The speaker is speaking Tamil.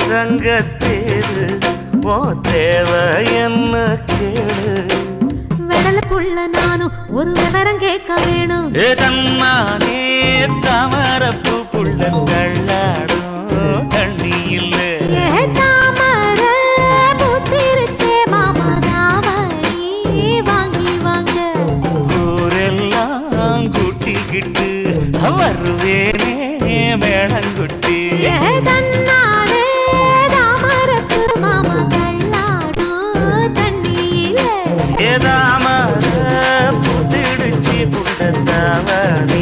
தங்கத்தேரு ஓ தேவை என்ன கேளு வெடலுக்குள்ள நானும் ஒரு விவரம் கேட்க வேணும் தன்னானே தாமரப்பு புள்ள தள்ளாடும் தண்ணி இல்ல தாமர பூத்திருச்சே மாமா தாவணி வாங்கி வாங்க ஊரெல்லாம் கூட்டிக்கிட்டு வருவேனே மேளங்குட்டி தன்னாலே தாமரப்பு மாமா தள்ளாடும் தண்ணியில ஏதாம புத்திடுச்சி புள்ள தாவணி